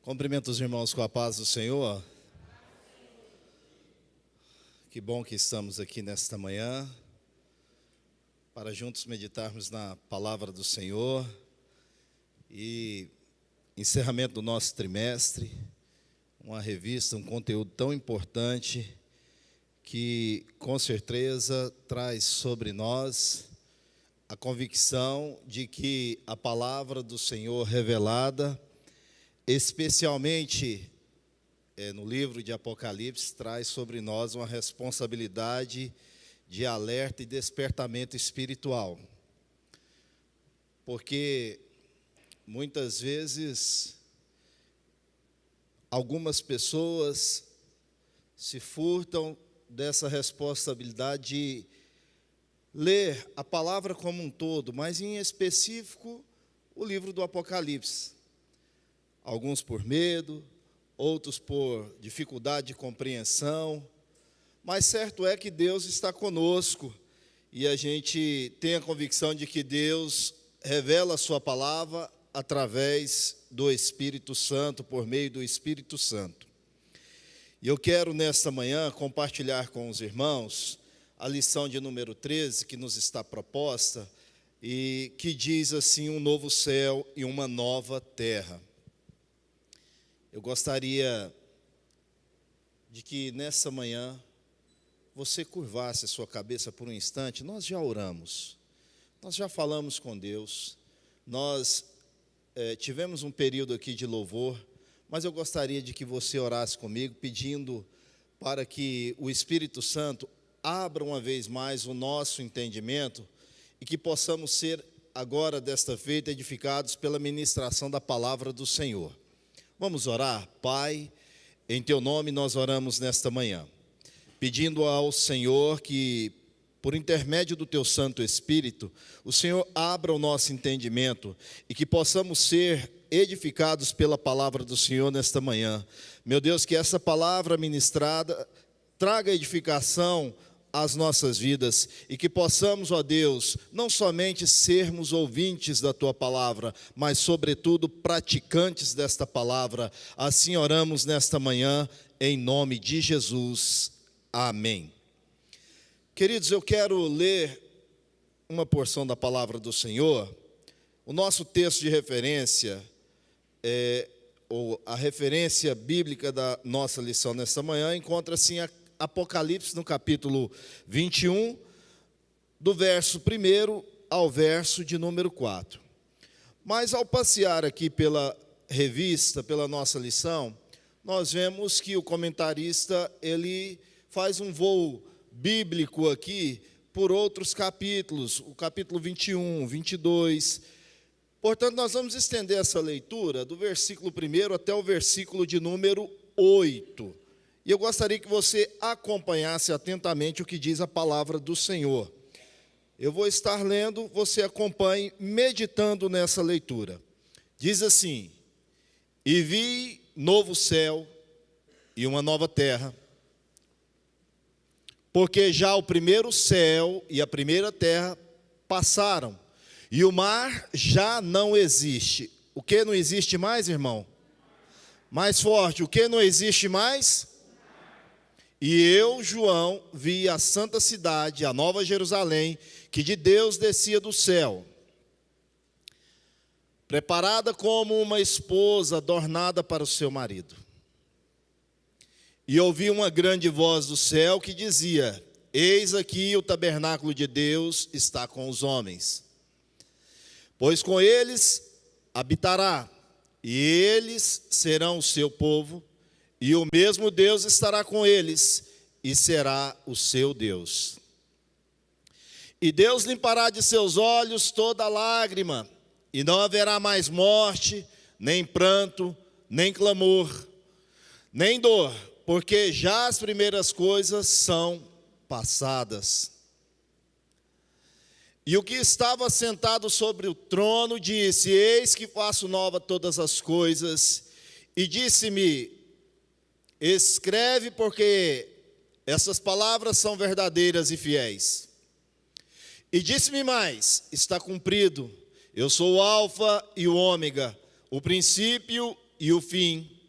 Cumprimento os irmãos com a paz do Senhor. Que bom que estamos aqui nesta manhã para juntos meditarmos na palavra do Senhor e encerramento do nosso trimestre, uma revista, um conteúdo tão importante que com certeza traz sobre nós a convicção de que a palavra do Senhor revelada, especialmente no livro de Apocalipse, traz sobre nós uma responsabilidade de alerta e despertamento espiritual. Porque muitas vezes algumas pessoas se furtam dessa responsabilidade de ler a palavra como um todo, mas em específico o livro do Apocalipse. Alguns por medo, outros por dificuldade de compreensão, mas certo é que Deus está conosco e a gente tem a convicção de que Deus revela a sua palavra através do Espírito Santo, por meio do Espírito Santo. E eu quero nesta manhã compartilhar com os irmãos a lição de número 13 que nos está proposta e que diz assim: um novo céu e uma nova terra. Eu gostaria de que nessa manhã você curvasse a sua cabeça por um instante. Nós já oramos, nós já falamos com Deus, nós tivemos um período aqui de louvor, mas eu gostaria de que você orasse comigo, pedindo para que o Espírito Santo abra uma vez mais o nosso entendimento e que possamos ser agora, desta feita, edificados pela ministração da palavra do Senhor. Vamos orar? Pai, em Teu nome nós oramos nesta manhã, pedindo ao Senhor que, por intermédio do Teu Santo Espírito, o Senhor abra o nosso entendimento e que possamos ser edificados pela palavra do Senhor nesta manhã. Meu Deus, que essa palavra ministrada traga edificação às nossas vidas e que possamos, ó Deus, não somente sermos ouvintes da Tua palavra, mas sobretudo praticantes desta palavra. Assim oramos nesta manhã, em nome de Jesus. Amém. Queridos, eu quero ler uma porção da palavra do Senhor. O nosso texto de referência, ou a referência bíblica da nossa lição nesta manhã, encontra-se em Apocalipse, no capítulo 21, do verso 1 ao verso de número 4. Mas ao passear aqui pela revista, pela nossa lição, nós vemos que o comentarista, ele faz um voo bíblico aqui por outros capítulos, o capítulo 21, 22. Portanto, nós vamos estender essa leitura do versículo 1 até o versículo de número 8. E eu gostaria que você acompanhasse atentamente o que diz a palavra do Senhor. Eu vou estar lendo, você acompanhe, meditando nessa leitura. Diz assim: e vi novo céu e uma nova terra, porque já o primeiro céu e a primeira terra passaram, e o mar já não existe. O que não existe mais, irmão? Mais forte, o que não existe mais? E eu, João, vi a santa cidade, a nova Jerusalém, que de Deus descia do céu, preparada como uma esposa adornada para o seu marido. E ouvi uma grande voz do céu que dizia: eis aqui o tabernáculo de Deus está com os homens, pois com eles habitará, e eles serão o seu povo, e o mesmo Deus estará com eles, e será o seu Deus. E Deus limpará de seus olhos toda lágrima, e não haverá mais morte, nem pranto, nem clamor, nem dor, porque já as primeiras coisas são passadas. E o que estava sentado sobre o trono disse: eis que faço nova todas as coisas. E disse-me: escreve, porque essas palavras são verdadeiras e fiéis. E disse-me mais: está cumprido. Eu sou o Alfa e o Ômega, o princípio e o fim.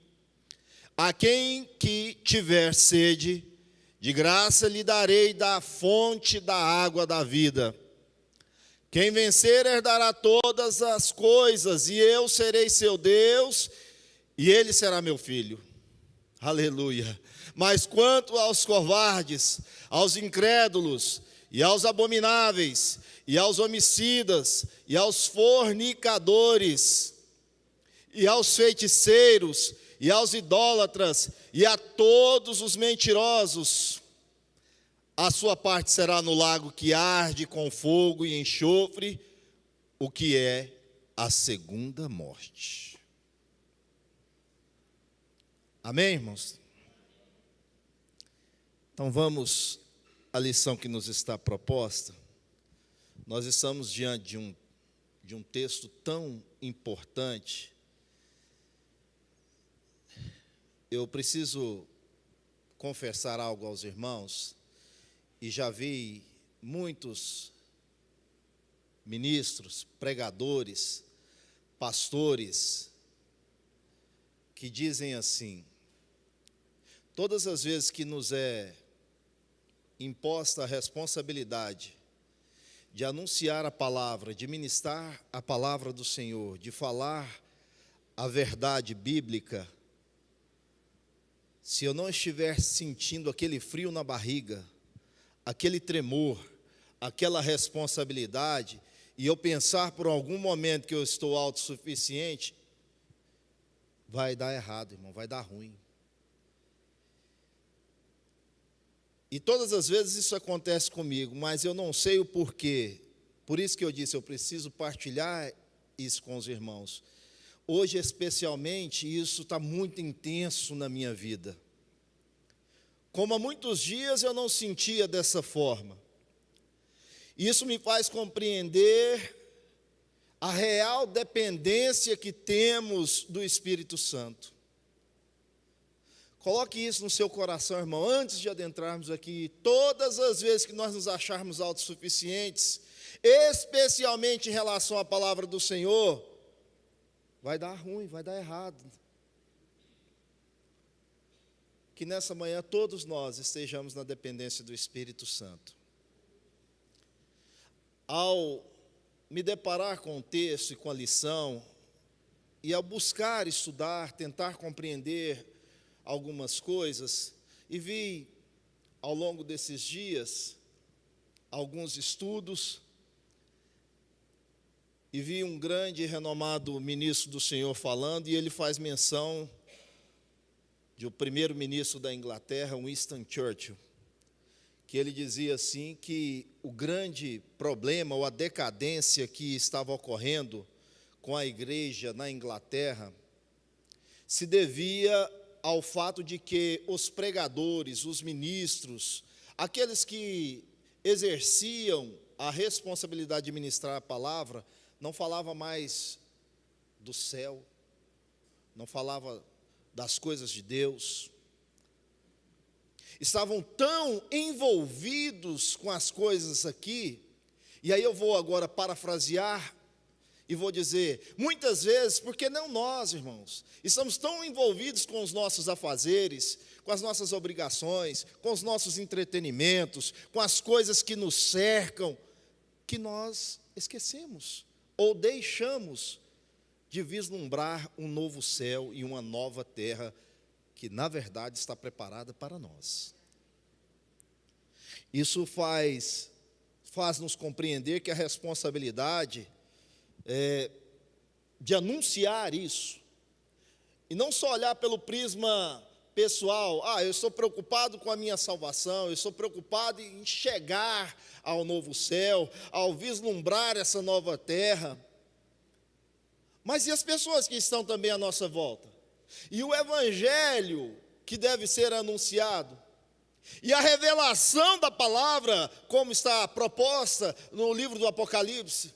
A quem que tiver sede, de graça lhe darei da fonte da água da vida. Quem vencer herdará todas as coisas, e eu serei seu Deus, e ele será meu filho. Aleluia. Mas quanto aos covardes, aos incrédulos, e aos abomináveis, e aos homicidas, e aos fornicadores, e aos feiticeiros, e aos idólatras, e a todos os mentirosos, a sua parte será no lago que arde com fogo e enxofre, o que é a segunda morte. Amém, irmãos? Então vamos à lição que nos está proposta. Nós estamos diante de um texto tão importante. Eu preciso confessar algo aos irmãos, e já vi muitos ministros, pregadores, pastores, que dizem assim: todas as vezes que nos é imposta a responsabilidade de anunciar a palavra, de ministrar a palavra do Senhor, de falar a verdade bíblica, se eu não estiver sentindo aquele frio na barriga, aquele tremor, aquela responsabilidade, e eu pensar por algum momento que eu estou autossuficiente, vai dar errado, irmão, vai dar ruim. E todas as vezes isso acontece comigo, mas eu não sei o porquê. Por isso que eu disse, eu preciso partilhar isso com os irmãos. Hoje, especialmente, isso está muito intenso na minha vida. Como há muitos dias eu não sentia dessa forma. Isso me faz compreender a real dependência que temos do Espírito Santo. Coloque isso no seu coração, irmão, antes de adentrarmos aqui. Todas as vezes que nós nos acharmos autossuficientes, especialmente em relação à palavra do Senhor, vai dar ruim, vai dar errado. Que nessa manhã todos nós estejamos na dependência do Espírito Santo. Ao me deparar com o texto e com a lição, e ao buscar estudar, tentar compreender algumas coisas, e vi ao longo desses dias alguns estudos, e vi um grande e renomado ministro do Senhor falando, e ele faz menção de o primeiro-ministro da Inglaterra, Winston Churchill, que ele dizia assim que o grande problema, ou a decadência que estava ocorrendo com a igreja na Inglaterra, se devia ao fato de que os pregadores, os ministros, aqueles que exerciam a responsabilidade de ministrar a palavra, não falava mais do céu, não falava das coisas de Deus, estavam tão envolvidos com as coisas aqui, e aí eu vou agora parafrasear, e vou dizer, muitas vezes, porque não nós, irmãos, estamos tão envolvidos com os nossos afazeres, com as nossas obrigações, com os nossos entretenimentos, com as coisas que nos cercam, que nós esquecemos, ou deixamos de vislumbrar um novo céu e uma nova terra, que na verdade está preparada para nós. Isso faz-nos compreender que a responsabilidade de anunciar isso, e não só olhar pelo prisma pessoal, eu estou preocupado com a minha salvação, eu estou preocupado em chegar ao novo céu, ao vislumbrar essa nova terra, mas e as pessoas que estão também à nossa volta? E o evangelho que deve ser anunciado? E a revelação da palavra, como está proposta no livro do Apocalipse?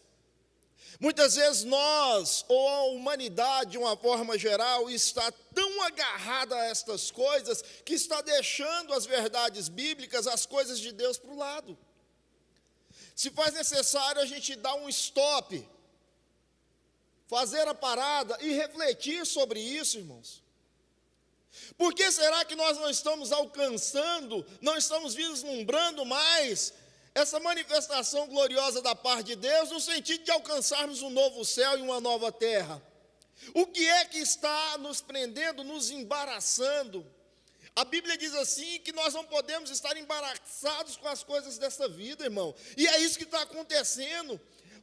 Muitas vezes nós, ou a humanidade de uma forma geral, está tão agarrada a estas coisas, que está deixando as verdades bíblicas, as coisas de Deus para o lado. Se faz necessário a gente dar um stop, fazer a parada e refletir sobre isso, irmãos. Por que será que nós não estamos alcançando, não estamos vislumbrando mais essa manifestação gloriosa da parte de Deus, no sentido de alcançarmos um novo céu e uma nova terra? O que é que está nos prendendo, nos embaraçando? A Bíblia diz assim, que nós não podemos estar embaraçados com as coisas dessa vida, irmão. E é isso que está acontecendo.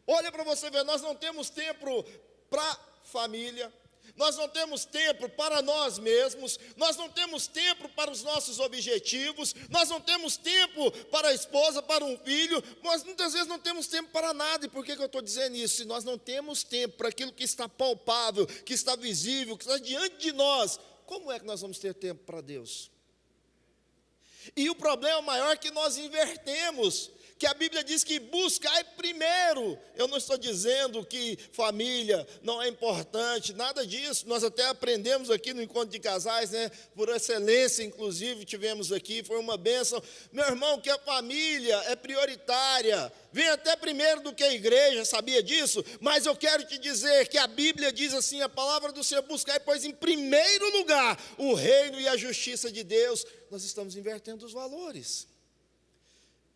Olha para você ver, nós não temos tempo para família, nós não temos tempo para nós mesmos, nós não temos tempo para os nossos objetivos, nós não temos tempo para a esposa, para um filho, nós muitas vezes não temos tempo para nada. E por que eu estou dizendo isso? Se nós não temos tempo para aquilo que está palpável, que está visível, que está diante de nós, como é que nós vamos ter tempo para Deus? E o problema maior é que nós invertemos, que a Bíblia diz que buscai primeiro. Eu não estou dizendo que família não é importante, nada disso. Nós até aprendemos aqui no encontro de casais, né? Por excelência, inclusive, tivemos aqui, foi uma bênção. Meu irmão, que a família é prioritária, vem até primeiro do que a igreja, sabia disso? Mas eu quero te dizer que a Bíblia diz assim, a palavra do Senhor, buscai, pois, em primeiro lugar, o reino e a justiça de Deus. Nós estamos invertendo os valores.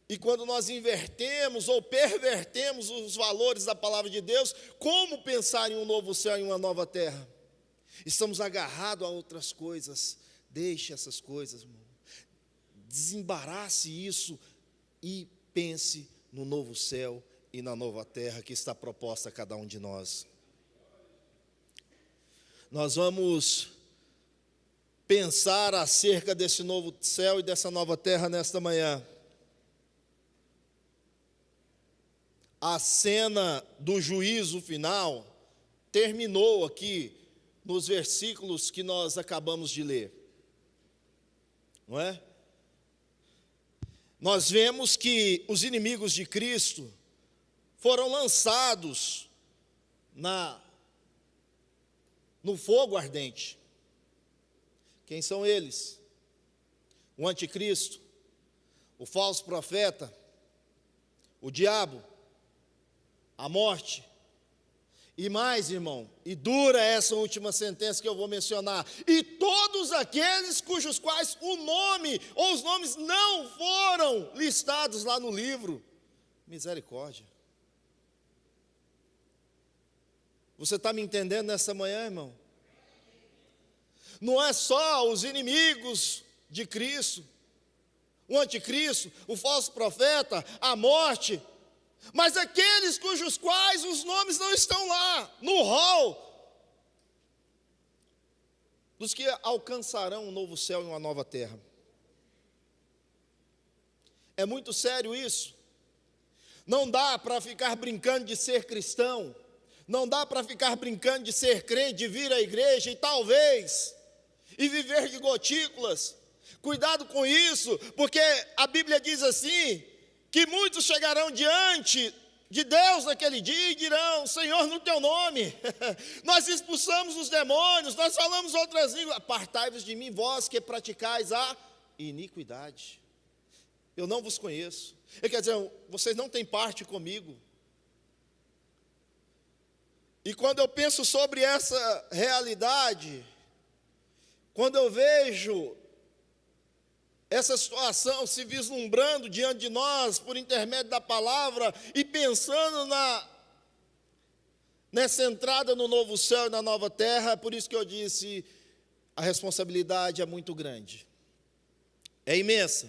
E quando nós invertemos ou pervertemos os valores da palavra de Deus, como pensar em um novo céu e uma nova terra? Estamos agarrados a outras coisas. Deixe essas coisas, irmão. Desembarace isso e pense no novo céu e na nova terra que está proposta a cada um de nós. Nós vamos pensar acerca desse novo céu e dessa nova terra nesta manhã. A cena do juízo final terminou aqui nos versículos que nós acabamos de ler, não é? Nós vemos que os inimigos de Cristo foram lançados no fogo ardente. Quem são eles? O anticristo, o falso profeta, o diabo, a morte, e mais, irmão, e dura essa última sentença que eu vou mencionar, e todos aqueles cujos quais o nome, ou os nomes não foram listados lá no livro. Misericórdia. Você está me entendendo nessa manhã, irmão? Não é só os inimigos de Cristo, o anticristo, o falso profeta, a morte, mas aqueles cujos quais os nomes não estão lá, no rol, dos que alcançarão um novo céu e uma nova terra. É muito sério isso. Não dá para ficar brincando de ser cristão, não dá para ficar brincando de ser crente, de vir à igreja e viver de gotículas. Cuidado com isso, porque a Bíblia diz assim, que muitos chegarão diante de Deus naquele dia e dirão: Senhor, no teu nome, nós expulsamos os demônios, nós falamos outras línguas. Apartai-vos de mim, vós que praticais a iniquidade. Eu não vos conheço. Quer dizer, vocês não têm parte comigo. E quando eu penso sobre essa realidade, quando eu vejo essa situação se vislumbrando diante de nós por intermédio da palavra e pensando nessa entrada no novo céu e na nova terra, é por isso que eu disse, a responsabilidade é muito grande, é imensa.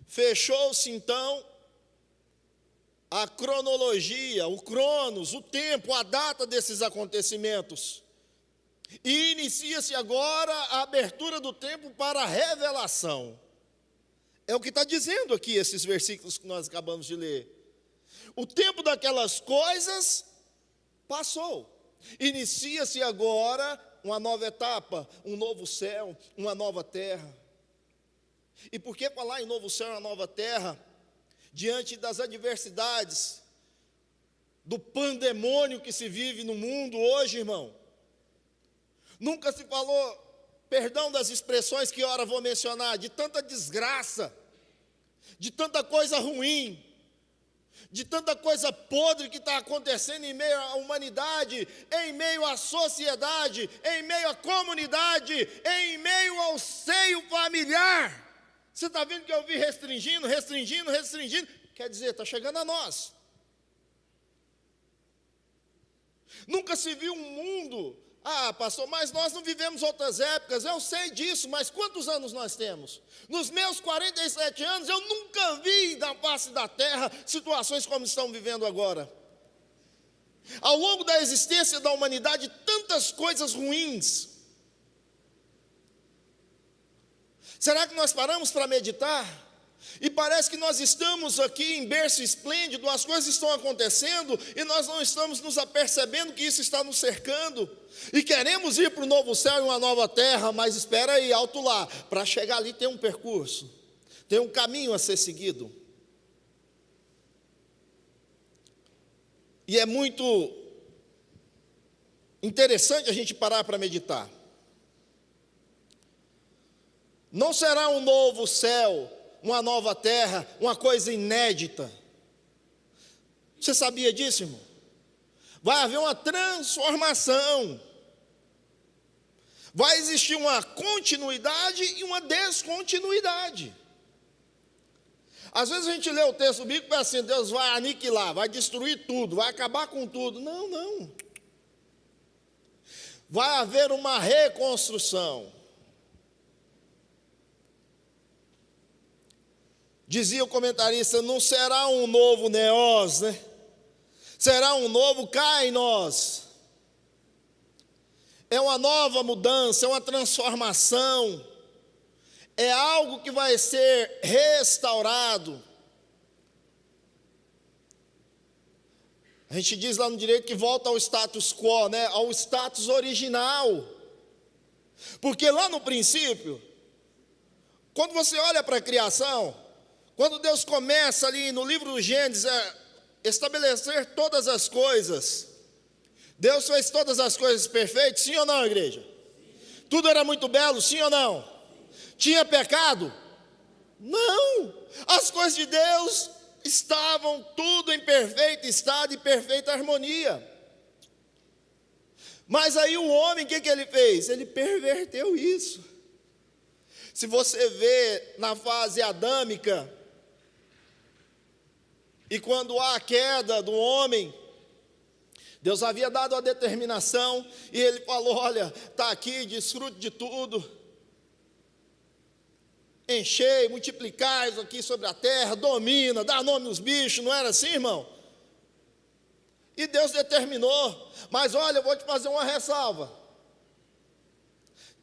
Fechou-se então a cronologia, o cronos, o tempo, a data desses acontecimentos. E inicia-se agora a abertura do tempo para a revelação. É o que está dizendo aqui esses versículos que nós acabamos de ler. O tempo daquelas coisas passou. Inicia-se agora uma nova etapa, um novo céu, uma nova terra. E por que falar em novo céu e uma nova terra? Diante das adversidades, do pandemônio que se vive no mundo hoje, irmão. Nunca se falou, perdão das expressões que ora vou mencionar, de tanta desgraça, de tanta coisa ruim, de tanta coisa podre que está acontecendo em meio à humanidade, em meio à sociedade, em meio à comunidade, em meio ao seio familiar. Você está vendo que eu vi restringindo, quer dizer, está chegando a nós. Nunca se viu um mundo, pastor, mas nós não vivemos outras épocas, eu sei disso, mas quantos anos nós temos? Nos meus 47 anos, eu nunca vi na face da terra situações como estão vivendo agora. Ao longo da existência da humanidade, tantas coisas ruins. Será que nós paramos para meditar? E parece que nós estamos aqui em berço esplêndido, as coisas estão acontecendo e nós não estamos nos apercebendo que isso está nos cercando. E queremos ir para o novo céu e uma nova terra, mas espera aí, alto lá, para chegar ali tem um percurso, tem um caminho a ser seguido. E é muito interessante a gente parar para meditar. Não será um novo céu, uma nova terra, uma coisa inédita. Você sabia disso, irmão? Vai haver uma transformação. Vai existir uma continuidade e uma descontinuidade. Às vezes a gente lê o texto bíblico e pensa assim, Deus vai aniquilar, vai destruir tudo, vai acabar com tudo. Não, não. Vai haver uma reconstrução. Dizia o comentarista, não será um novo neós, né? Será um novo kainos. É uma nova mudança, é uma transformação. É algo que vai ser restaurado. A gente diz lá no direito que volta ao status quo, né? Ao status original. Porque lá no princípio, quando você olha para a criação, quando Deus começa ali no livro do Gênesis a estabelecer todas as coisas, Deus fez todas as coisas perfeitas, sim ou não, igreja? Sim. Tudo era muito belo, sim ou não? Sim. Tinha pecado? Não. As coisas de Deus estavam tudo em perfeito estado e perfeita harmonia. Mas aí o homem, o que ele fez? Ele perverteu isso. Se você vê na fase adâmica, e quando há a queda do homem, Deus havia dado a determinação, e Ele falou, olha, está aqui, desfrute de tudo, enchei, multiplicai aqui sobre a terra, domina, dá nome aos bichos, não era assim, irmão? E Deus determinou, mas olha, eu vou te fazer uma ressalva,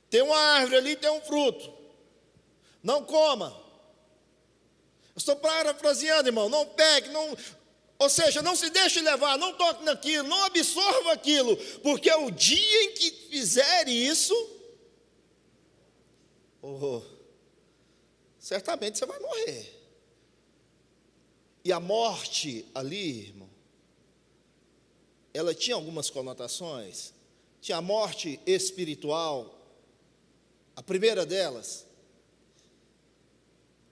tem uma árvore ali, tem um fruto, não coma. Estou parafraseando, irmão, não pegue, não, ou seja, não se deixe levar, não toque naquilo, não absorva aquilo, porque o dia em que fizer isso, certamente você vai morrer. E a morte ali, irmão, ela tinha algumas conotações. Tinha a morte espiritual, a primeira delas.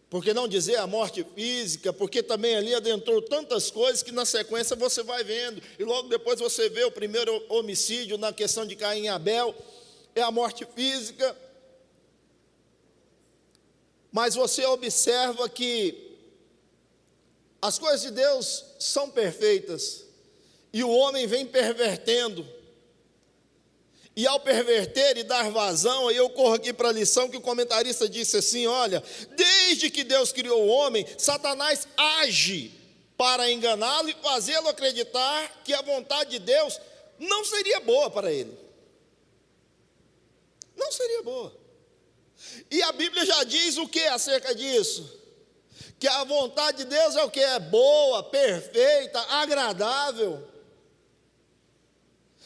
Por que não dizer a morte física? Porque também ali adentrou tantas coisas que na sequência você vai vendo. E logo depois você vê o primeiro homicídio na questão de Caim e Abel. É a morte física. Mas você observa que as coisas de Deus são perfeitas. E o homem vem pervertendo. E ao perverter e dar vazão, aí eu corro aqui para a lição que o comentarista disse assim, olha, desde que Deus criou o homem, Satanás age para enganá-lo e fazê-lo acreditar que a vontade de Deus não seria boa para ele. Não seria boa. E a Bíblia já diz o que acerca disso? Que a vontade de Deus é o que? É boa, perfeita, agradável.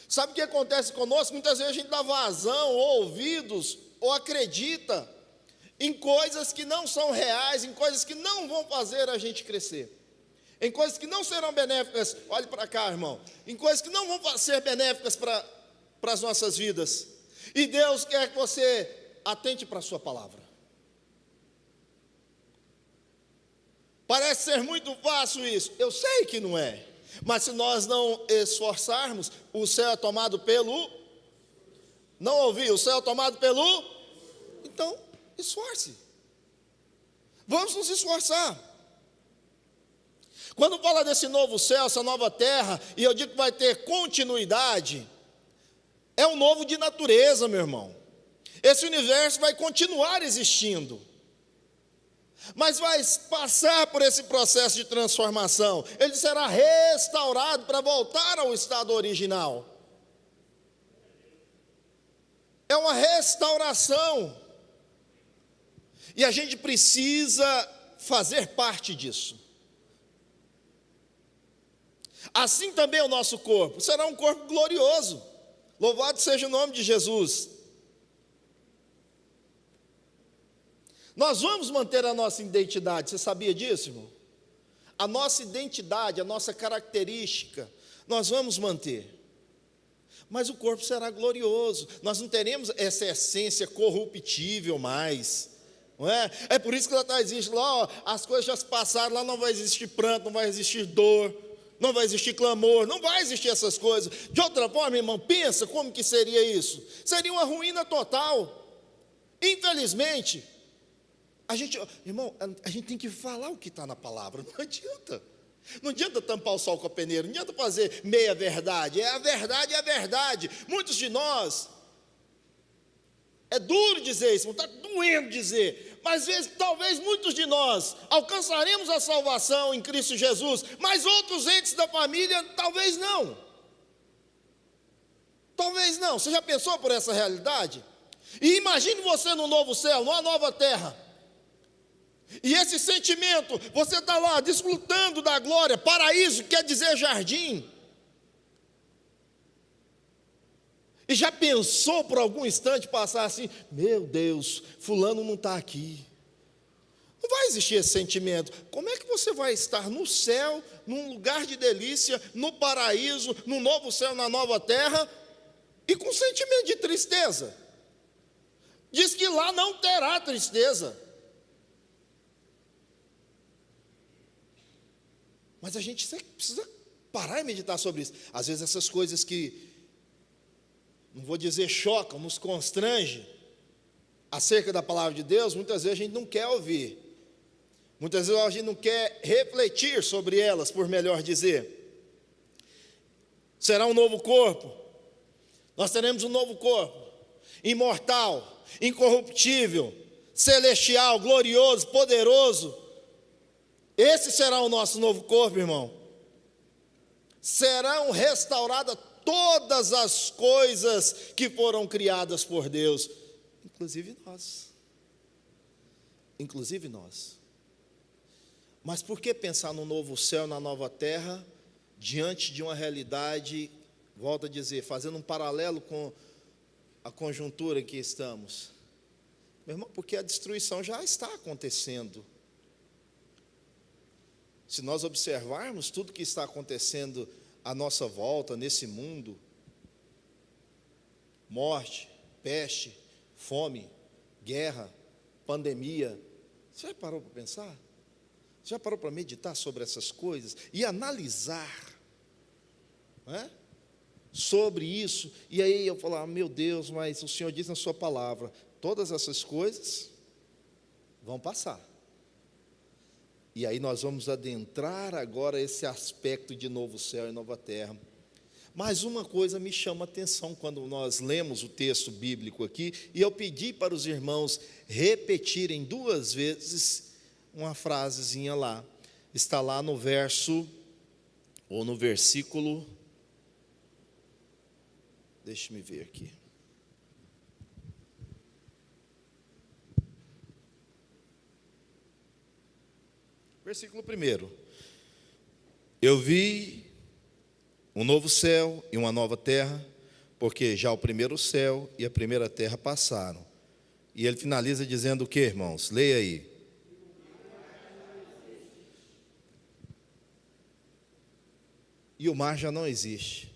Sabe o que acontece conosco? Muitas vezes a gente dá vazão, ou ouvidos, ou acredita em coisas que não são reais, em coisas que não vão fazer a gente crescer, em coisas que não serão benéficas, olhe para cá, irmão, em coisas que não vão ser benéficas para as nossas vidas. E Deus quer que você atente para a sua palavra. Parece ser muito fácil isso. Eu sei que não é. Mas se nós não esforçarmos, o céu é tomado pelo... Não ouvi, o céu é tomado pelo... Então, esforce. Vamos nos esforçar. Quando fala desse novo céu, essa nova terra, e eu digo que vai ter continuidade, é um novo de natureza, meu irmão. Esse universo vai continuar existindo, mas vai passar por esse processo de transformação. Ele será restaurado para voltar ao estado original. É uma restauração. E a gente precisa fazer parte disso. Assim também o nosso corpo será um corpo glorioso. Louvado seja o nome de Jesus. Nós vamos manter a nossa identidade. Você sabia disso, irmão? A nossa identidade, a nossa característica, nós vamos manter. Mas o corpo será glorioso. Nós não teremos essa essência corruptível mais. Não é? É por isso que lá está, existe lá, ó, as coisas já se passaram, lá não vai existir pranto, não vai existir dor, não vai existir clamor, não vai existir essas coisas. De outra forma, irmão, pensa como que seria isso. Seria uma ruína total. Infelizmente, irmão, a gente tem que falar o que está na palavra, não adianta. Não adianta tampar o sol com a peneira, não adianta fazer meia verdade, é a verdade, é a verdade. Muitos de nós, é duro dizer isso, está doendo dizer, mas às vezes, talvez muitos de nós alcançaremos a salvação em Cristo Jesus, mas outros entes da família, talvez não. Talvez não. Você já pensou por essa realidade? E imagine você no novo céu, numa nova terra. E esse sentimento, você está lá desfrutando da glória. Paraíso quer dizer jardim. E já pensou por algum instante passar assim: meu Deus, fulano não está aqui. Não vai existir esse sentimento. Como é que você vai estar no céu, num lugar de delícia, no paraíso, no novo céu, na nova terra, e com sentimento de tristeza? Diz que lá não terá tristeza. Mas a gente precisa parar e meditar sobre isso. Às vezes essas coisas que, não vou dizer chocam, nos constrangem acerca da palavra de Deus, muitas vezes a gente não quer ouvir. Muitas vezes a gente não quer refletir sobre elas, por melhor dizer. Será um novo corpo. Nós teremos um novo corpo, imortal, incorruptível, celestial, glorioso, poderoso. Esse será o nosso novo corpo, irmão. Serão restauradas todas as coisas que foram criadas por Deus, inclusive nós. Inclusive nós. Mas por que pensar no novo céu, na nova terra, diante de uma realidade, volto a dizer, fazendo um paralelo com a conjuntura em que estamos? Meu irmão, porque a destruição já está acontecendo. Se nós observarmos tudo que está acontecendo à nossa volta, nesse mundo, morte, peste, fome, guerra, pandemia, você já parou para pensar? Você já parou para meditar sobre essas coisas e analisar, não é? Sobre isso? E aí eu falo, meu Deus, mas o Senhor diz na sua palavra, todas essas coisas vão passar. E aí nós vamos adentrar agora esse aspecto de novo céu e nova terra. Mas uma coisa me chama a atenção quando nós lemos o texto bíblico aqui, e eu pedi para os irmãos repetirem 2 vezes uma frasezinha lá. Está lá no verso, ou no versículo, deixe-me ver aqui. Versículo 1. Eu vi um novo céu e uma nova terra, porque já o primeiro céu e a primeira terra passaram. E ele finaliza dizendo o que, irmãos? Leia aí. E o mar já não existe.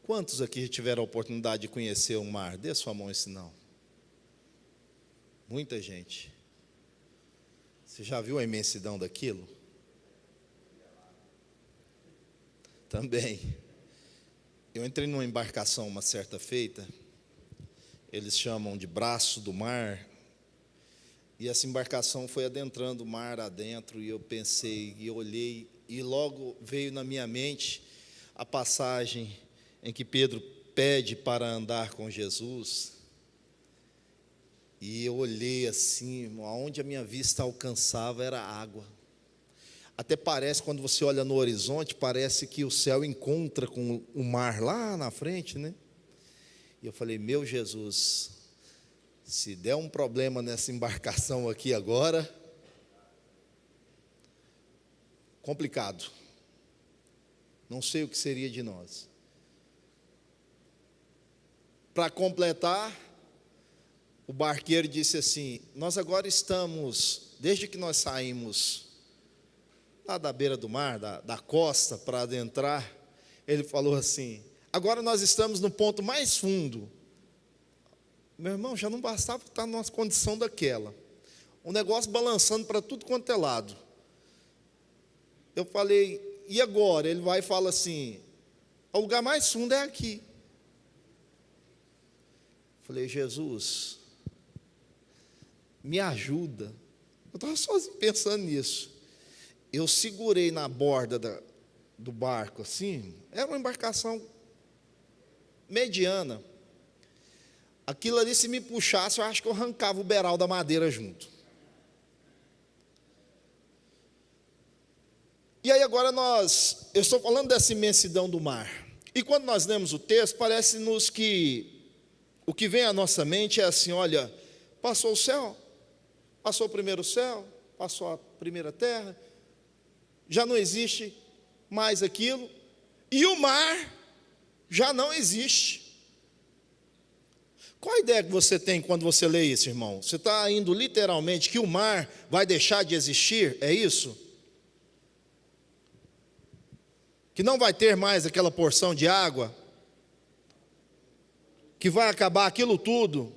Quantos aqui já tiveram a oportunidade de conhecer o mar? Dê sua mão esse não. Muita gente. Você já viu a imensidão daquilo? Também. Eu entrei numa embarcação uma certa feita, eles chamam de braço do mar, e essa embarcação foi adentrando o mar adentro, e eu pensei, e eu olhei, e logo veio na minha mente a passagem em que Pedro pede para andar com Jesus, e eu olhei assim, aonde a minha vista alcançava era água. Até parece, quando você olha no horizonte, parece que o céu encontra com o mar lá na frente, né? E eu falei, meu Jesus, se der um problema nessa embarcação aqui agora, complicado. Não sei o que seria de nós. Para completar, o barqueiro disse assim, nós agora estamos, desde que nós saímos lá da beira do mar, da costa, para adentrar, ele falou assim, agora nós estamos no ponto mais fundo. Meu irmão, já não bastava estar numa condição daquela, um negócio balançando para tudo quanto é lado. Eu falei, e agora? Ele vai e fala assim, o lugar mais fundo é aqui. Falei, Jesus, me ajuda. Eu estava sozinho pensando nisso. Eu segurei na borda do barco, assim, era uma embarcação mediana. Aquilo ali, se me puxasse, eu acho que eu arrancava o beiral da madeira junto. E aí agora eu estou falando dessa imensidão do mar. E quando nós lemos o texto, parece-nos que o que vem à nossa mente é assim, olha, passou o céu, passou o primeiro céu, passou a primeira terra, já não existe mais aquilo, e o mar já não existe. Qual a ideia que você tem quando você lê isso, irmão? Você está indo literalmente que o mar vai deixar de existir? É isso? Que não vai ter mais aquela porção de água? Que vai acabar aquilo tudo?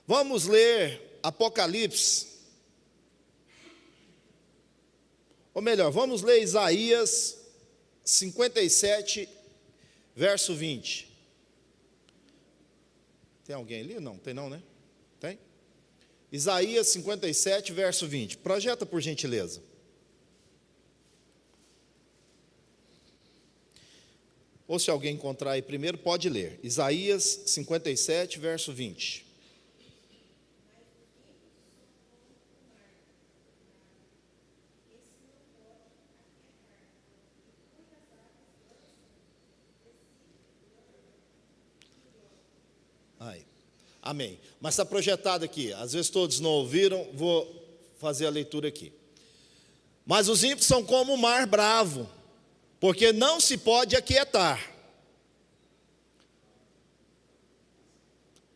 Vamos ler Apocalipse. Ou melhor, vamos ler Isaías 57, verso 20. Tem alguém ali? Não, tem não, né? Tem? Isaías 57, verso 20. Projeta, por gentileza. Ou se alguém encontrar aí primeiro, pode ler. Isaías 57, verso 20. Aí. Amém. Mas está projetado aqui. Às vezes todos não ouviram, vou fazer a leitura aqui. Mas os ímpios são como o mar bravo, porque não se pode aquietar.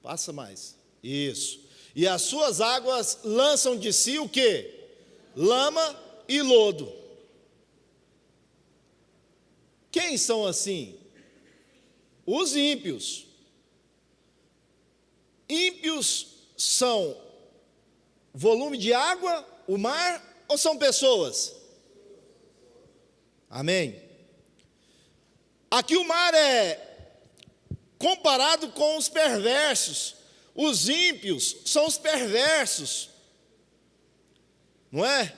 Passa mais. Isso. E as suas águas lançam de si o quê? Lama e lodo. Quem são assim? Os ímpios. Ímpios são volume de água, o mar, ou são pessoas? Amém. Aqui o mar é comparado com os perversos. Os ímpios são os perversos, não é?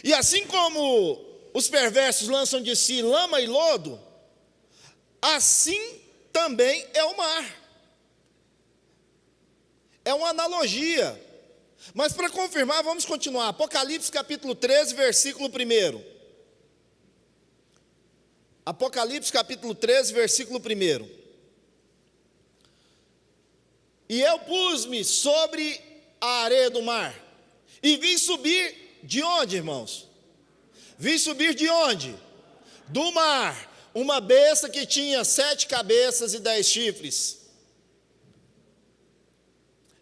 E assim como os perversos lançam de si lama e lodo, assim também é o mar. É uma analogia. Mas para confirmar, vamos continuar. Apocalipse capítulo 13, versículo 1. Apocalipse capítulo 13, versículo 1. E eu pus-me sobre a areia do mar, e vi subir de onde, irmãos? Vi subir de onde? Do mar, uma besta que tinha 7 cabeças e 10 chifres.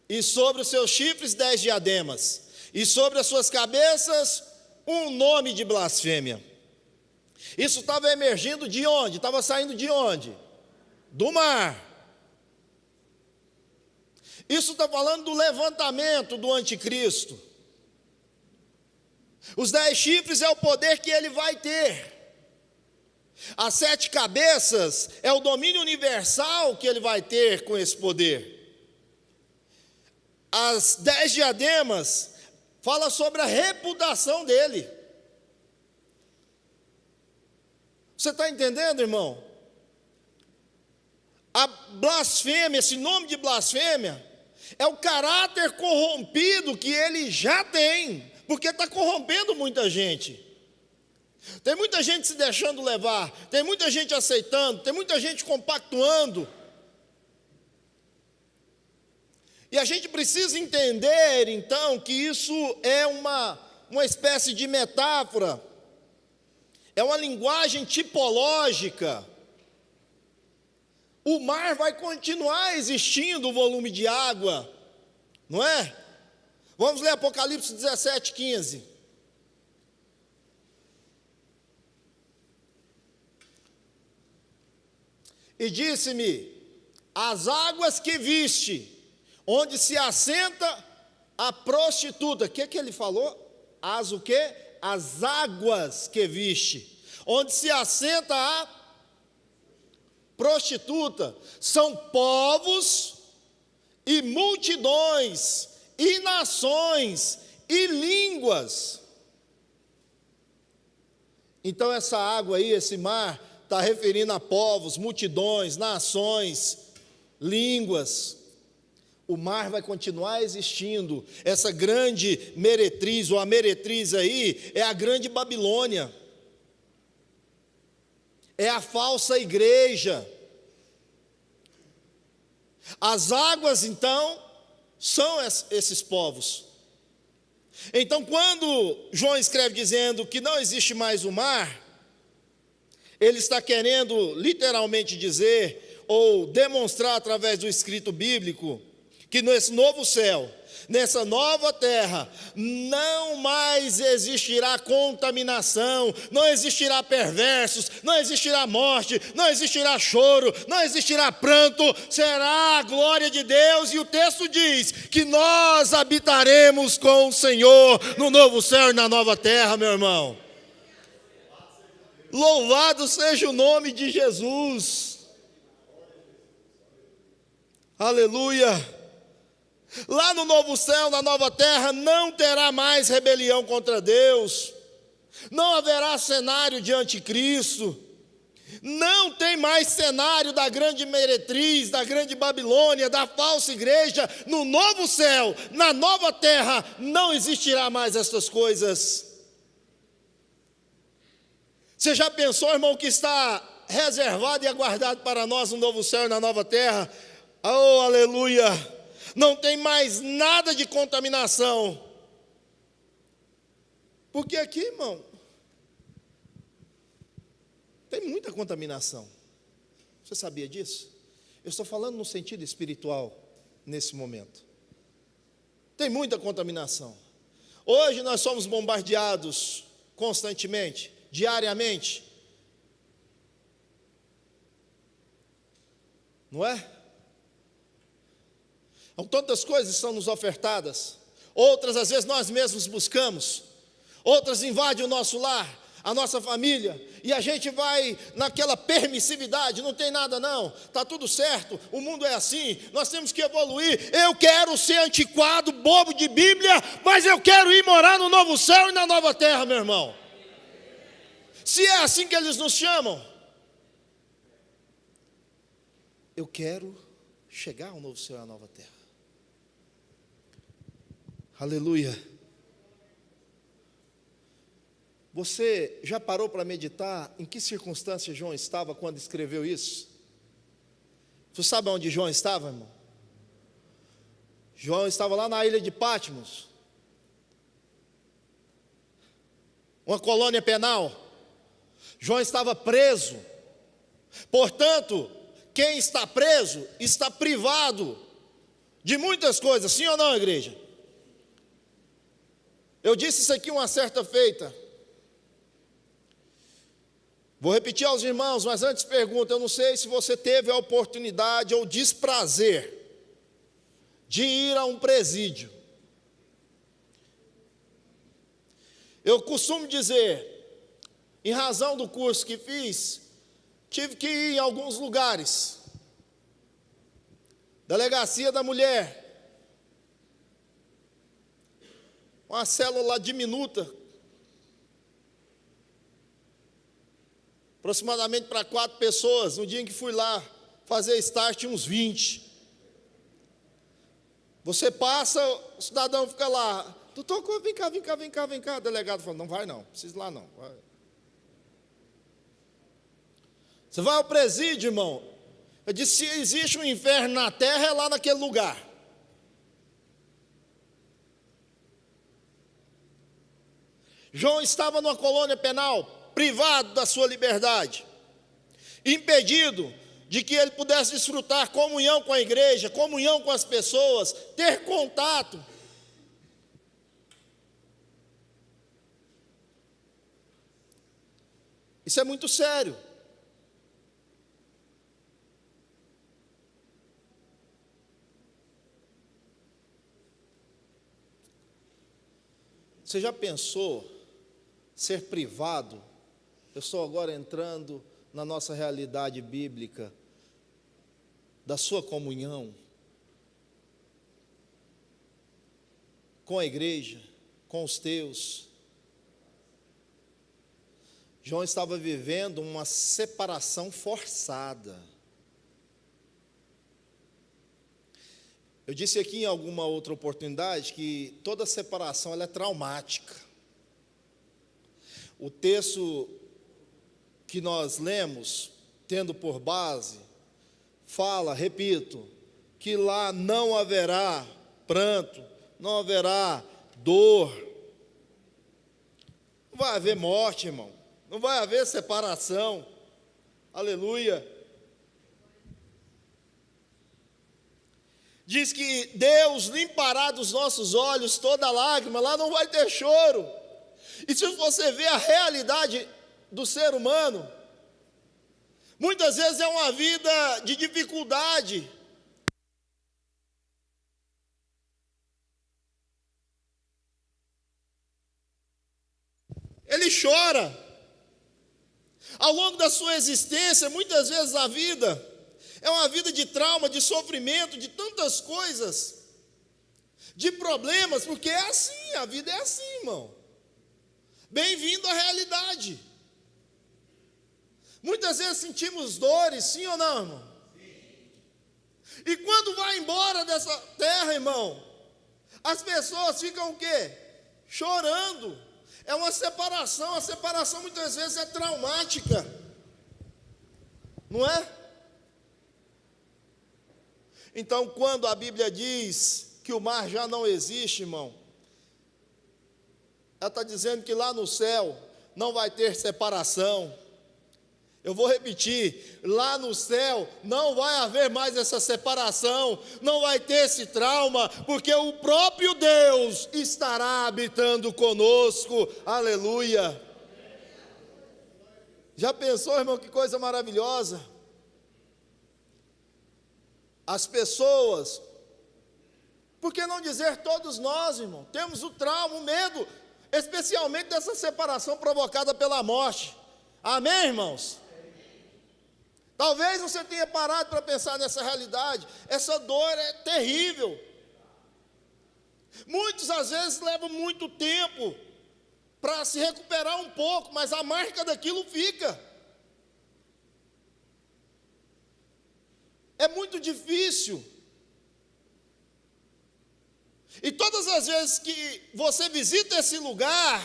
E sobre os seus chifres 10 diademas, e sobre as suas cabeças um nome de blasfêmia. Isso estava emergindo de onde? Estava saindo de onde? Do mar. Isso está falando do levantamento do anticristo. Os 10 chifres é o poder que ele vai ter. As 7 cabeças é o domínio universal que ele vai ter com esse poder. As 10 diademas fala sobre a reputação dele. Você está entendendo, irmão? A blasfêmia, esse nome de blasfêmia, é o caráter corrompido que ele já tem, porque está corrompendo muita gente. Tem muita gente se deixando levar, tem muita gente aceitando, tem muita gente compactuando. E a gente precisa entender, então, que isso é uma espécie de metáfora, é uma linguagem tipológica. O mar vai continuar existindo, o volume de água, não é? Vamos ler Apocalipse 17, 15. E disse-me: as águas que viste, onde se assenta a prostituta. O que ele falou? As o quê? As águas que viste, onde se assenta a prostituta, são povos e multidões e nações e línguas. Então essa água aí, esse mar, está referindo a povos, multidões, nações, línguas. O mar vai continuar existindo. Essa grande meretriz, ou a meretriz aí, é a grande Babilônia. É a falsa igreja. As águas, então, são esses povos. Então, quando João escreve dizendo que não existe mais o mar, ele está querendo literalmente dizer, ou demonstrar através do escrito bíblico, que nesse novo céu, nessa nova terra, não mais existirá contaminação, não existirá perversos, não existirá morte, não existirá choro, não existirá pranto, será a glória de Deus. E o texto diz que nós habitaremos com o Senhor no novo céu e na nova terra, meu irmão. Louvado seja o nome de Jesus. Aleluia. Lá no novo céu, na nova terra, não terá mais rebelião contra Deus, não haverá cenário de anticristo, não tem mais cenário da grande meretriz, da grande Babilônia, da falsa igreja. No novo céu, na nova terra, não existirá mais essas coisas. Você já pensou, irmão, que está reservado e aguardado para nós no novo céu e na nova terra? Oh, aleluia! Não tem mais nada de contaminação. Porque aqui, irmão, tem muita contaminação. Você sabia disso? Eu estou falando no sentido espiritual, nesse momento. Tem muita contaminação. Hoje nós somos bombardeados constantemente, diariamente. Não é? Então, tantas coisas são nos ofertadas, outras às vezes nós mesmos buscamos, outras invadem o nosso lar, a nossa família, e a gente vai naquela permissividade, não tem nada não, está tudo certo, o mundo é assim, nós temos que evoluir. Eu quero ser antiquado, bobo de Bíblia, mas eu quero ir morar no novo céu e na nova terra, meu irmão. Se é assim que eles nos chamam, eu quero chegar ao novo céu e à nova terra. Aleluia. Você já parou para meditar em que circunstância João estava quando escreveu isso? Você sabe onde João estava, irmão? João estava lá na ilha de Patmos, uma colônia penal. João estava preso. Portanto, quem está preso está privado de muitas coisas, sim ou não, igreja? Eu disse isso aqui uma certa feita. Vou repetir aos irmãos, mas antes pergunto, eu não sei se você teve a oportunidade ou desprazer de ir a um presídio. Eu costumo dizer, em razão do curso que fiz, tive que ir em alguns lugares. Delegacia da Mulher, uma célula diminuta, aproximadamente para 4 pessoas. No dia em que fui lá fazer start, tinha uns 20. Você passa, o cidadão fica lá, doutor, vem cá. O delegado falou, não vai não, precisa ir lá não. Vai. Você vai ao presídio, irmão. Eu disse, se existe um inferno na terra, é lá naquele lugar. João estava numa colônia penal, privado da sua liberdade, impedido de que ele pudesse desfrutar comunhão com a igreja, comunhão com as pessoas, ter contato. Isso é muito sério. Você já pensou ser privado? Eu estou agora entrando na nossa realidade bíblica, da sua comunhão com a igreja, com os teus. João estava vivendo uma separação forçada. Eu disse aqui em alguma outra oportunidade que toda separação ela é traumática. O texto que nós lemos, tendo por base, fala, repito, que lá não haverá pranto, não haverá dor, não vai haver morte, irmão, não vai haver separação, aleluia. Diz que Deus limpará dos nossos olhos toda lágrima, lá não vai ter choro. E se você vê a realidade do ser humano, muitas vezes é uma vida de dificuldade. Ele chora. Ao longo da sua existência, muitas vezes a vida é uma vida de trauma, de sofrimento, de tantas coisas, de problemas, porque é assim, a vida é assim, irmão. Bem-vindo à realidade. Muitas vezes sentimos dores, sim ou não, irmão? Sim. E quando vai embora dessa terra, irmão, as pessoas ficam o quê? Chorando. É uma separação, a separação muitas vezes é traumática. Não é? Então, quando a Bíblia diz que o mar já não existe, irmão, ela está dizendo que lá no céu não vai ter separação. Eu vou repetir, lá no céu não vai haver mais essa separação, não vai ter esse trauma, porque o próprio Deus estará habitando conosco, aleluia. Já pensou, irmão, que coisa maravilhosa? As pessoas, por que não dizer todos nós, irmão, temos o trauma, o medo, especialmente dessa separação provocada pela morte. Amém, irmãos? Talvez você tenha parado para pensar nessa realidade. Essa dor é terrível. Muitos, às vezes, levam muito tempo para se recuperar um pouco, mas a marca daquilo fica. É muito difícil. E todas as vezes que você visita esse lugar,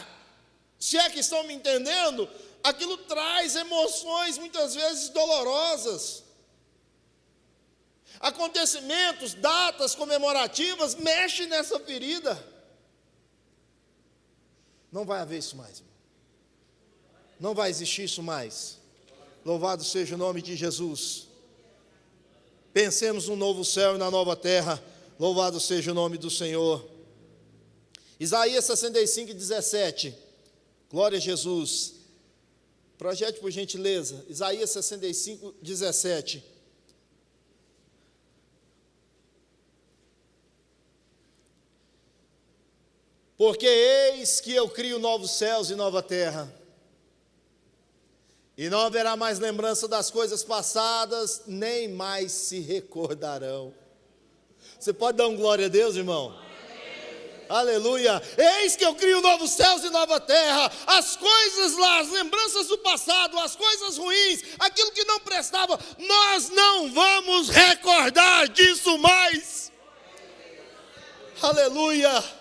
se é que estão me entendendo, aquilo traz emoções muitas vezes dolorosas. Acontecimentos, datas comemorativas mexem nessa ferida. Não vai haver isso mais, irmão. Não vai existir isso mais. Louvado seja o nome de Jesus. Pensemos no novo céu e na nova terra. Louvado seja o nome do Senhor. Isaías 65, 17. Glória a Jesus. Projete por gentileza. Isaías 65, 17. Porque eis que eu crio novos céus e nova terra, e não haverá mais lembrança das coisas passadas, nem mais se recordarão. Você pode dar um glória a Deus, irmão? Aleluia! Eis que eu crio novos céus e nova terra. As coisas lá, as lembranças do passado, as coisas ruins, aquilo que não prestava, nós não vamos recordar disso mais. Aleluia!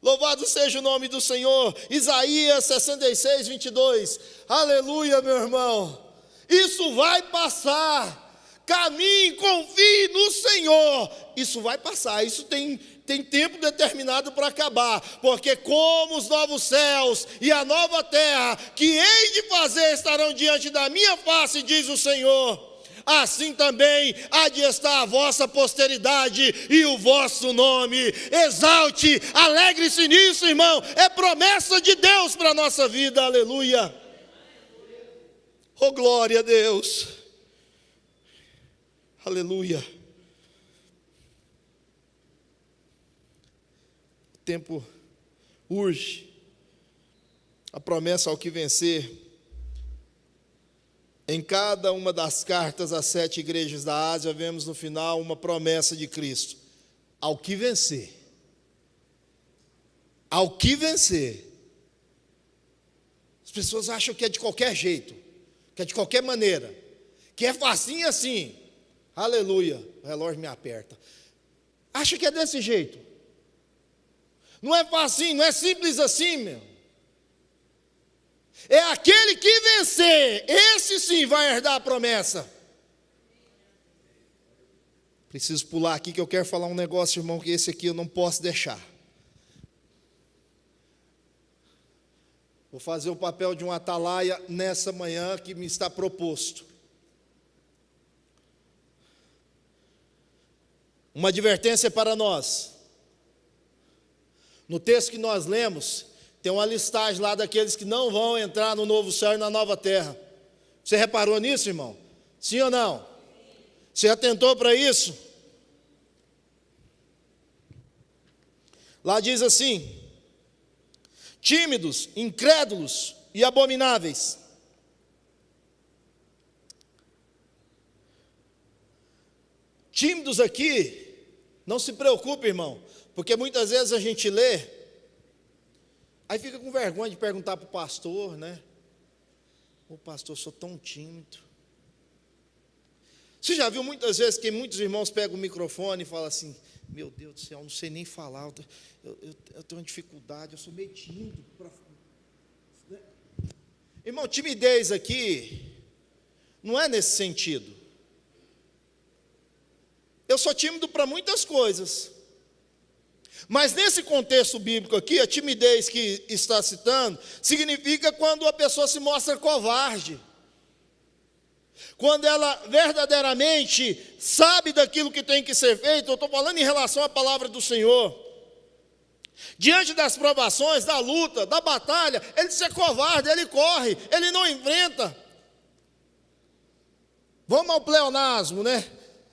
Louvado seja o nome do Senhor. Isaías 66, 22. Aleluia, meu irmão. Isso vai passar. Caminhe, confie no Senhor. Isso vai passar. Isso tem tempo determinado para acabar. Porque como os novos céus e a nova terra que hei de fazer estarão diante da minha face, diz o Senhor, assim também há de estar a vossa posteridade e o vosso nome. Exalte, alegre-se nisso, irmão. É promessa de Deus para a nossa vida, aleluia. Oh, glória a Deus, aleluia. O tempo urge. A promessa ao que vencer. Em cada uma das cartas às 7 igrejas da Ásia, vemos no final uma promessa de Cristo. Ao que vencer. Ao que vencer. As pessoas acham que é de qualquer jeito, que é de qualquer maneira, que é facinho assim. Aleluia, o relógio me aperta. Acha que é desse jeito. Não é facinho, não é simples assim, meu. É aquele que vencer, esse sim vai herdar a promessa. Preciso pular aqui que eu quero falar um negócio, irmão, que esse aqui eu não posso deixar. Vou fazer o papel de um atalaia nessa manhã que me está proposto. Uma advertência para nós. No texto que nós lemos, tem uma listagem lá daqueles que não vão entrar no novo céu e na nova terra. Você reparou nisso, irmão? Sim ou não? Você atentou para isso? Lá diz assim: tímidos, incrédulos e abomináveis. Tímidos aqui, não se preocupe, irmão, porque muitas vezes a gente lê, aí fica com vergonha de perguntar para o pastor, né? Ô pastor, eu sou tão tímido. Você já viu muitas vezes que muitos irmãos pegam o microfone e falam assim: meu Deus do céu, eu não sei nem falar, eu tenho uma dificuldade, eu sou meio tímido. Irmão, timidez aqui não é nesse sentido. Eu sou tímido para muitas coisas. Mas nesse contexto bíblico aqui, a timidez que está citando, significa quando a pessoa se mostra covarde. Quando ela verdadeiramente sabe daquilo que tem que ser feito. Eu estou falando em relação à palavra do Senhor. Diante das provações, da luta, da batalha, ele se é covarde, ele corre, ele não enfrenta. Vamos ao pleonasmo, né?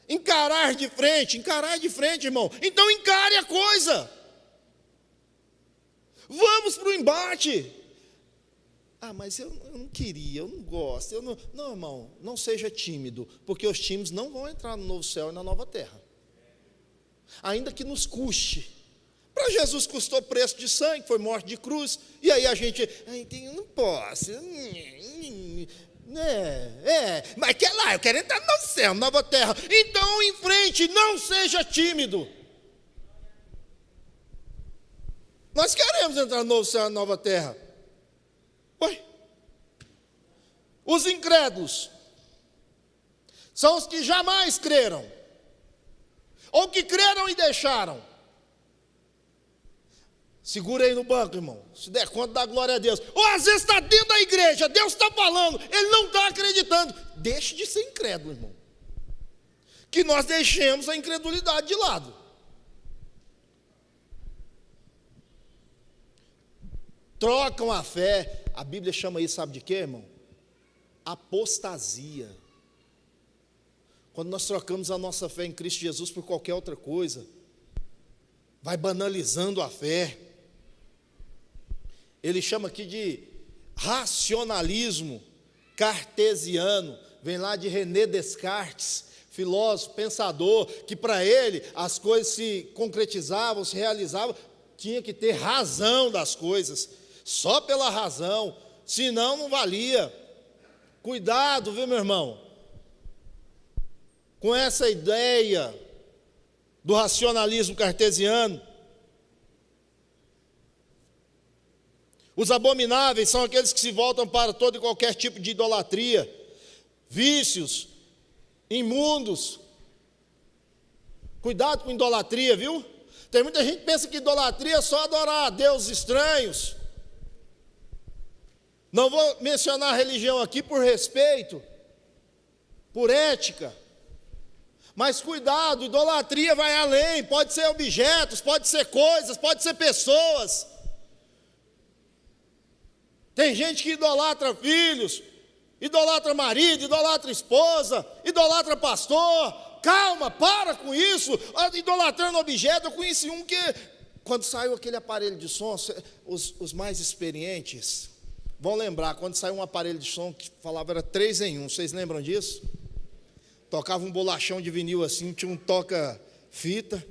Encarar de frente, irmão. Então encare a coisa. Vamos para o embate. Ah, mas eu não queria, eu não gosto. Não, irmão, não seja tímido, porque os tímidos não vão entrar no novo céu e na nova terra. Ainda que nos custe. Para Jesus custou preço de sangue, foi morte de cruz. E aí a gente, eu não posso. Mas quer lá, eu quero entrar no novo céu, nova terra. Então em frente, não seja tímido. Nós queremos entrar no novo céu e nova terra. Ué? Os incrédulos são os que jamais creram, ou que creram e deixaram. Segura aí no banco, irmão. Se der conta, dá glória a Deus. Ou às vezes está dentro da igreja, Deus está falando, ele não está acreditando. Deixe de ser incrédulo, irmão. Que nós deixemos a incredulidade de lado. Trocam a fé. A Bíblia chama isso, sabe de quê, irmão? Apostasia. Quando nós trocamos a nossa fé em Cristo Jesus por qualquer outra coisa, vai banalizando a fé. Ele chama aqui de racionalismo cartesiano, vem lá de René Descartes, filósofo, pensador, que para ele as coisas se concretizavam, se realizavam, tinha que ter razão das coisas, só pela razão, senão não valia. Cuidado, viu, meu irmão, com essa ideia do racionalismo cartesiano. Os abomináveis são aqueles que se voltam para todo e qualquer tipo de idolatria, vícios, imundos. Cuidado com idolatria, viu? Tem muita gente que pensa que idolatria é só adorar a deuses estranhos. Não vou mencionar a religião aqui por respeito, por ética. Mas cuidado, idolatria vai além, pode ser objetos, pode ser coisas, pode ser pessoas. Tem gente que idolatra filhos, idolatra marido, idolatra esposa, idolatra pastor. Calma, para com isso, idolatrando objeto. Eu conheci um que, quando saiu aquele aparelho de som, os mais experientes vão lembrar, quando saiu um aparelho de som que falava era 3 em 1, vocês lembram disso? Tocava um bolachão de vinil assim, tinha um toca-fita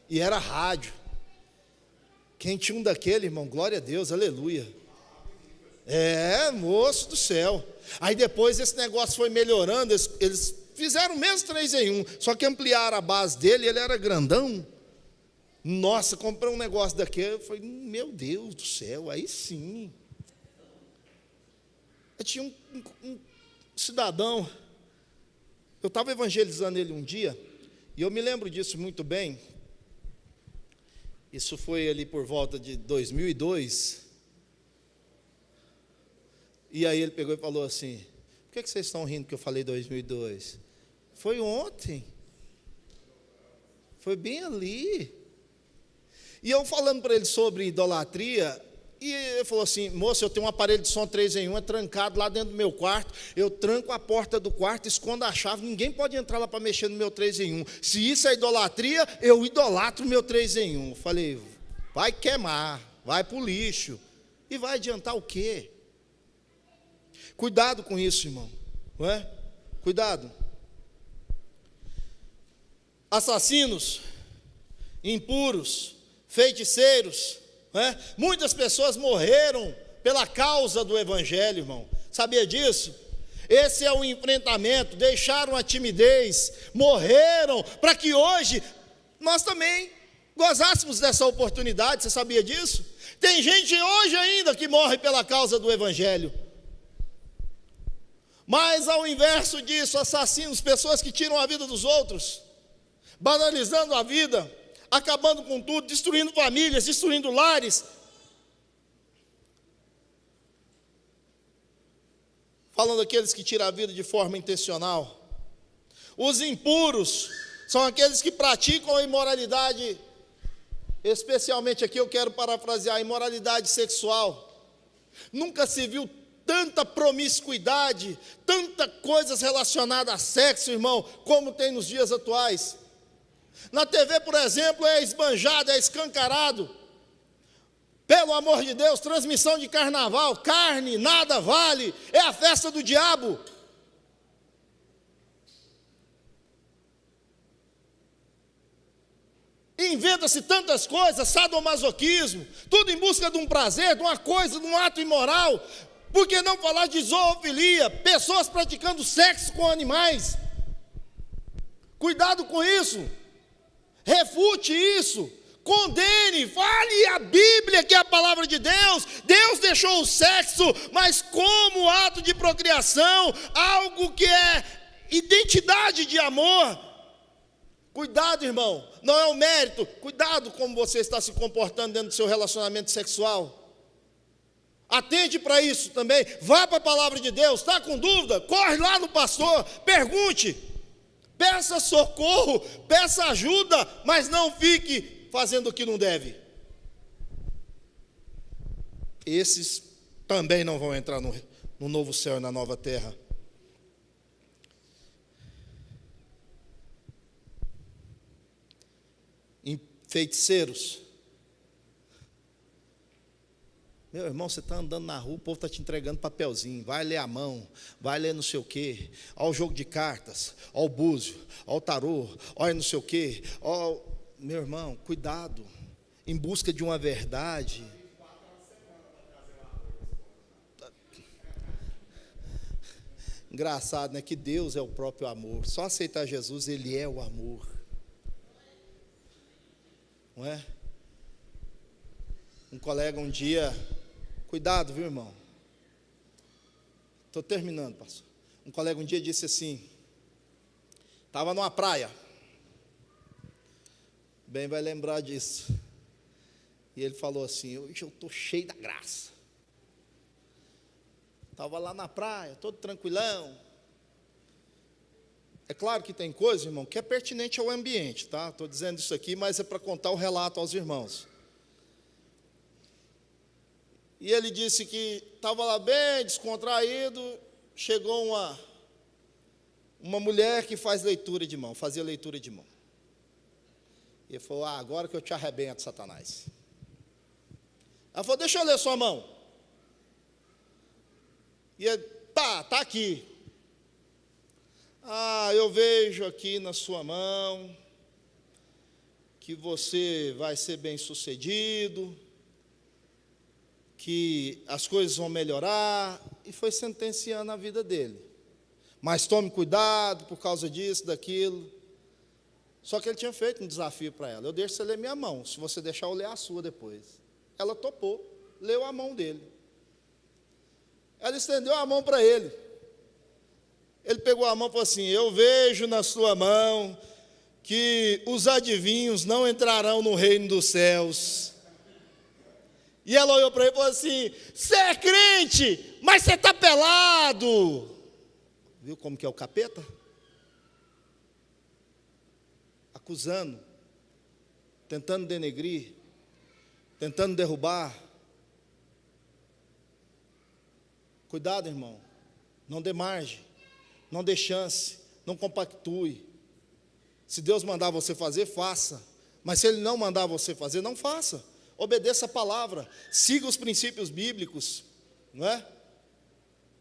e era rádio. Quem tinha um daquele, irmão, glória a Deus, aleluia. Moço do céu. Aí depois esse negócio foi melhorando, eles fizeram o mesmo 3 em 1, só que ampliaram a base dele, ele era grandão. Nossa, comprei um negócio daquele, eu falei, meu Deus do céu, aí sim. Eu tinha um cidadão, eu estava evangelizando ele um dia, e eu me lembro disso muito bem. Isso foi ali por volta de 2002. E aí ele pegou e falou assim, por que vocês estão rindo que eu falei 2002? Foi ontem. Foi bem ali. E eu falando para ele sobre idolatria, e ele falou assim, moço, eu tenho um aparelho de som 3 em 1, é trancado lá dentro do meu quarto, eu tranco a porta do quarto, escondo a chave, ninguém pode entrar lá para mexer no meu 3 em 1. Se isso é idolatria, eu idolatro o meu 3 em 1. Falei, vai queimar, vai para o lixo. E vai adiantar o quê? Cuidado com isso, irmão, não é? Cuidado. Assassinos, impuros, feiticeiros, não é? Muitas pessoas morreram pela causa do evangelho, irmão. Sabia disso? Esse é o enfrentamento, deixaram a timidez, morreram para que hoje nós também gozássemos dessa oportunidade. Você sabia disso? Tem gente hoje ainda que morre pela causa do evangelho. Mas ao inverso disso, assassinos, pessoas que tiram a vida dos outros, banalizando a vida, acabando com tudo, destruindo famílias, destruindo lares. Falando daqueles que tiram a vida de forma intencional. Os impuros são aqueles que praticam a imoralidade, especialmente aqui eu quero parafrasear, a imoralidade sexual. Nunca se viu tanta promiscuidade, tanta coisas relacionadas a sexo, irmão, como tem nos dias atuais. Na TV, por exemplo, é esbanjado, é escancarado. Pelo amor de Deus, transmissão de carnaval, carne, nada vale, é a festa do diabo. Inventa-se tantas coisas, sadomasoquismo, tudo em busca de um prazer, de uma coisa, de um ato imoral. Por que não falar de zoofilia? Pessoas praticando sexo com animais. Cuidado com isso. Refute isso. Condene. Fale a Bíblia, que é a palavra de Deus. Deus deixou o sexo, mas como ato de procriação, algo que é identidade de amor. Cuidado, irmão. Não é o mérito. Cuidado como você está se comportando dentro do seu relacionamento sexual. Atente para isso também, vá para a palavra de Deus. Está com dúvida? Corre lá no pastor, pergunte, peça socorro, peça ajuda, mas não fique fazendo o que não deve. Esses também não vão entrar no novo céu e na nova terra. Feiticeiros. Meu irmão, você está andando na rua, o povo está te entregando papelzinho, vai ler a mão, vai ler não sei o quê, olha o jogo de cartas, olha o búzio, olha o tarô, olha não sei o quê, olha... Meu irmão, cuidado, em busca de uma verdade. Engraçado, né? Que Deus é o próprio amor, só aceitar Jesus, Ele é o amor, não é? Um colega um dia... Cuidado, viu, irmão? Estou terminando, pastor. Um colega um dia disse assim, estava numa praia, bem vai lembrar disso, e ele falou assim, hoje eu estou cheio da graça. Estava lá na praia, todo tranquilão. É claro que tem coisa, irmão, que é pertinente ao ambiente, tá? Estou dizendo isso aqui, mas é para contar o relato aos irmãos. E ele disse que estava lá bem descontraído, chegou uma mulher que faz leitura de mão, fazia leitura de mão. E ele falou, agora que eu te arrebento, Satanás. Ela falou, deixa eu ler sua mão. E ele, tá aqui. Eu vejo aqui na sua mão que você vai ser bem-sucedido, que as coisas vão melhorar, e foi sentenciando a vida dele. Mas tome cuidado por causa disso, daquilo. Só que ele tinha feito um desafio para ela. Eu deixo você ler minha mão, se você deixar eu ler a sua depois. Ela topou, leu a mão dele. Ela estendeu a mão para ele. Ele pegou a mão e falou assim, eu vejo na sua mão que os adivinhos não entrarão no reino dos céus. E ela olhou para ele e falou assim, você é crente, mas você está pelado. Viu como que é o capeta? Acusando, tentando denegrir, tentando derrubar. Cuidado, irmão, não dê margem, não dê chance, não compactue. Se Deus mandar você fazer, faça. Mas se Ele não mandar você fazer, não faça. Obedeça a palavra, siga os princípios bíblicos, não é?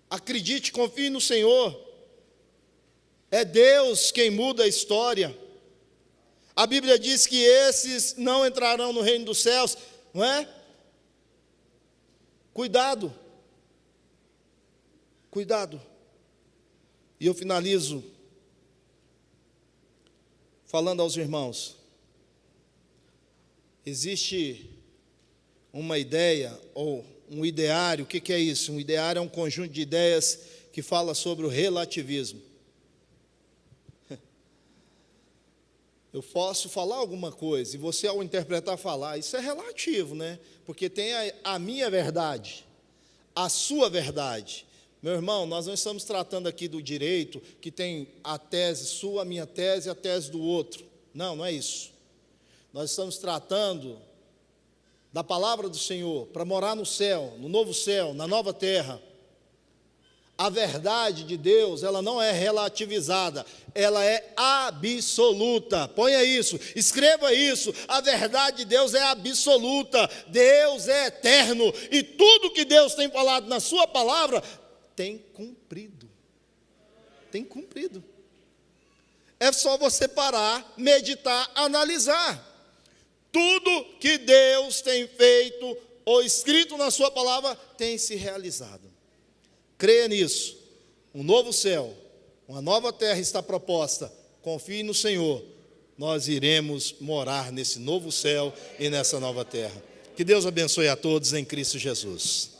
Acredite, confie no Senhor. É Deus quem muda a história. A Bíblia diz que esses não entrarão no reino dos céus, não é? Cuidado. Cuidado. E eu finalizo falando aos irmãos. Existe uma ideia ou um ideário. O que é isso? Um ideário é um conjunto de ideias que fala sobre o relativismo. Eu posso falar alguma coisa e você, ao interpretar, falar, isso é relativo, né? Porque tem a minha verdade, a sua verdade. Meu irmão, nós não estamos tratando aqui do direito, que tem a tese sua, a minha tese e a tese do outro. Não, não é isso. Nós estamos tratando da palavra do Senhor para morar no céu, no novo céu, na nova terra. A verdade de Deus, ela não é relativizada, ela é absoluta. Ponha isso, escreva isso. A verdade de Deus é absoluta. Deus é eterno e tudo que Deus tem falado na sua palavra tem cumprido. Tem cumprido. É só você parar, meditar, analisar. Tudo que Deus tem feito ou escrito na sua palavra tem se realizado. Creia nisso. Um novo céu, uma nova terra está proposta. Confie no Senhor. Nós iremos morar nesse novo céu e nessa nova terra. Que Deus abençoe a todos em Cristo Jesus.